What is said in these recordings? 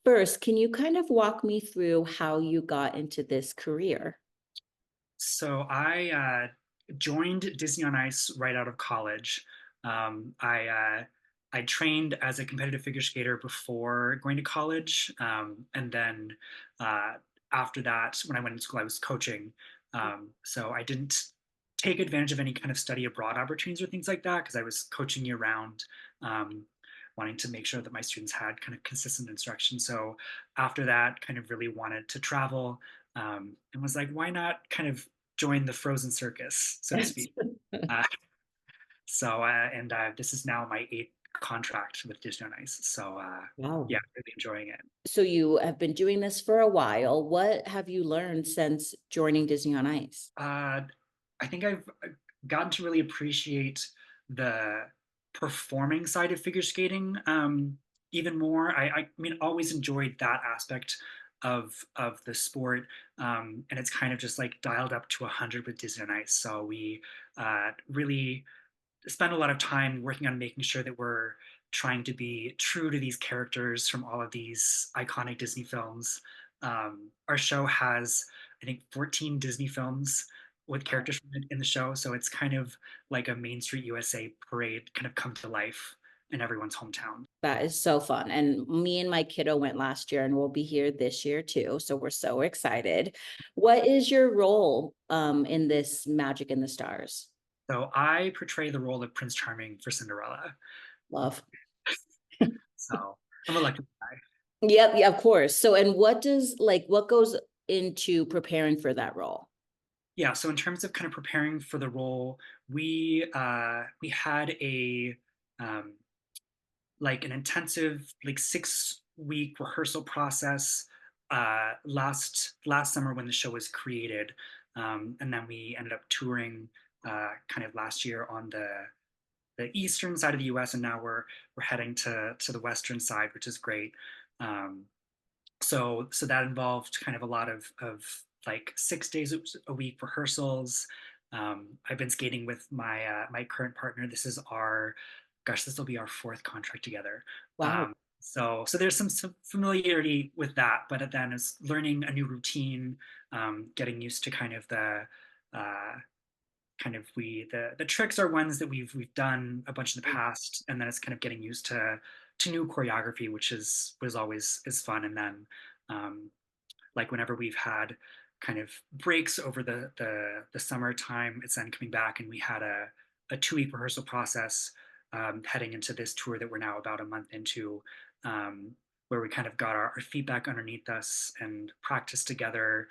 First, can you kind of walk me through how you got into this career? So I joined Disney on Ice right out of college. I trained as a competitive figure skater before going to college, and then uh, after that, when I went to school, I was coaching. So I didn't take advantage of any kind of study abroad opportunities or things like that because I was coaching year round, um, wanting to make sure that my students had kind of consistent instruction. So after that, kind of really wanted to travel, and was like, why not kind of join the frozen circus, so to speak. Uh, and this is now my eighth contract with Disney on Ice. So yeah, Wow. really enjoying it. So you have been doing this for a while. What have you learned since joining Disney on Ice? Uh, I think I've gotten to really appreciate the performing side of figure skating even more. I mean, always enjoyed that aspect of the sport, and it's kind of just like dialed up to 100 with Disney on Ice. So we really spend a lot of time working on making sure that we're trying to be true to these characters from all of these iconic Disney films. Our show has, I think, 14 Disney films with characters in the show. So it's kind of like a Main Street USA parade kind of come to life in everyone's hometown. That is so fun. And me and my kiddo went last year and we'll be here this year too. So we're so excited. What is your role in this Magic in the Stars? So I portray the role of Prince Charming for Cinderella. Love. So I'm a lucky guy. Yep, yeah, of course. So and what goes into preparing for that role? Yeah, so in terms of kind of preparing for the role, we had a um, like an intensive like 6 week rehearsal process last summer when the show was created, and then we ended up touring kind of last year on the eastern side of the U.S. and now we're heading to the western side, which is great. Um, so that involved kind of a lot of like 6 days a week rehearsals. I've been skating with my current partner. This will be our fourth contract together. Wow. So there's some familiarity with that, but then it's learning a new routine, getting used to kind of uh, the tricks are ones that we've done a bunch in the past, and then it's kind of getting used to new choreography, which was always is fun. And then um, like whenever we've had kind of breaks over the summertime, it's then coming back, and we had a 2 week rehearsal process heading into this tour that we're now about a month into, where we kind of got our feedback underneath us and practiced together,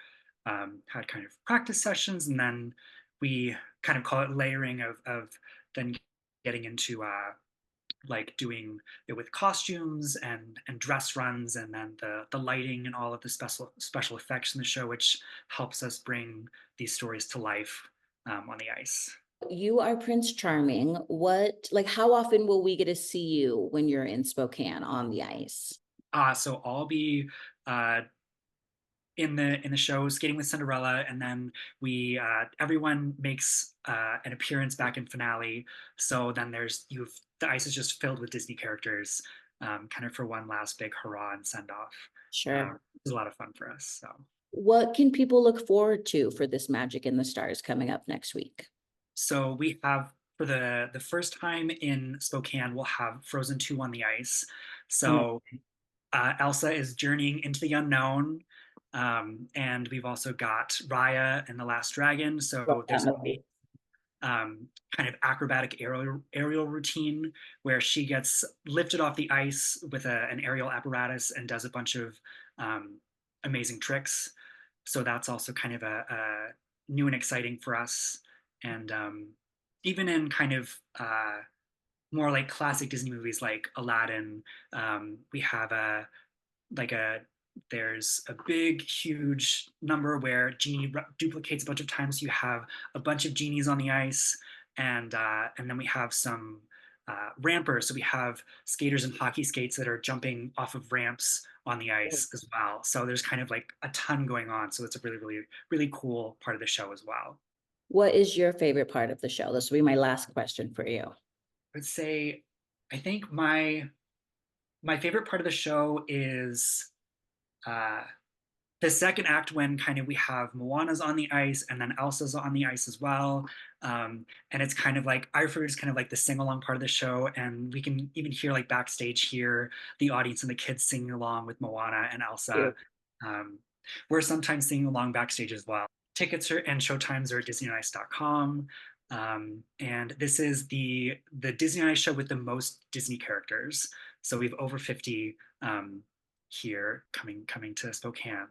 had kind of practice sessions, and then we kind of call it layering of then getting into like doing it with costumes and dress runs, and then the lighting and all of the special effects in the show, which helps us bring these stories to life on the ice. You are Prince Charming. How often will we get to see you when you're in Spokane on the ice? So I'll be uh, in the show skating with Cinderella, and then we everyone makes an appearance back in finale. So then the ice is just filled with Disney characters, kind of for one last big hurrah and send off. Sure. It was a lot of fun for us. So What can people look forward to for this Magic in the Stars coming up next week? so we have for the first time in Spokane, we'll have Frozen 2 on the ice. So Elsa is journeying into the unknown. And we've also got Raya and the Last Dragon. Love So that there's movie. kind of acrobatic aerial routine where she gets lifted off the ice with an aerial apparatus and does a bunch of um, amazing tricks. So that's also kind of a new and exciting for us. And even in kind of more like classic Disney movies like Aladdin, we have like a there's a big huge number where genie duplicates a bunch of times. So you have a bunch of genies on the ice, and then we have some rampers. So we have skaters and hockey skates that are jumping off of ramps on the ice as well. So there's kind of like a ton going on. So it's a really cool part of the show as well. What is your favorite part of the show? This will be my last question for you. I would say I think my favorite part of the show is uh, the second act when kind of we have Moana's on the ice and then Elsa's on the ice as well. And it's kind of like Arthur is kind of like the sing along part of the show, and we can even hear like backstage here the audience and the kids singing along with Moana and Elsa. Cute. Um, we're sometimes singing along backstage as well. Tickets are, and showtimes are at DisneyOnIce.com. And this is the Disney on Ice show with the most Disney characters. So we have over 50 here coming to Spokane.